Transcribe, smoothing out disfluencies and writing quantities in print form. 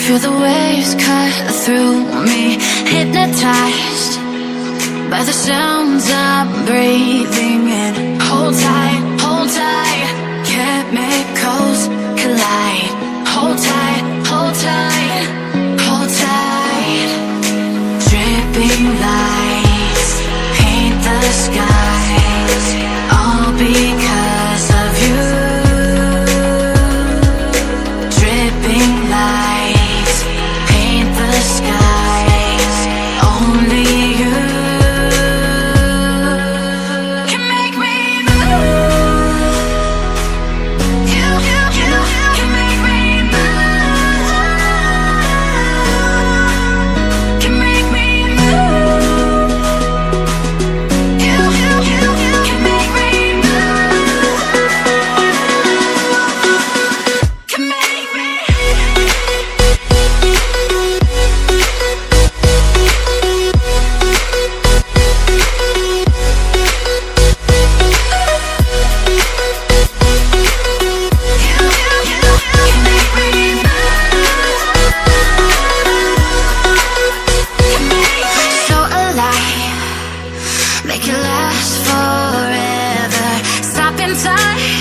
Feel the waves cut through me, hypnotized by the sounds I'm breathing in. Hold tight, chemicals collide. Hold tight, hold tight, hold tight. Dripping lights paint the skies, all because of you. Dripping lights paint the skies, only you can make me move. You can make me move. Can make me move. You can make me move. Can make me. So alive, make it last forever. Stop in time.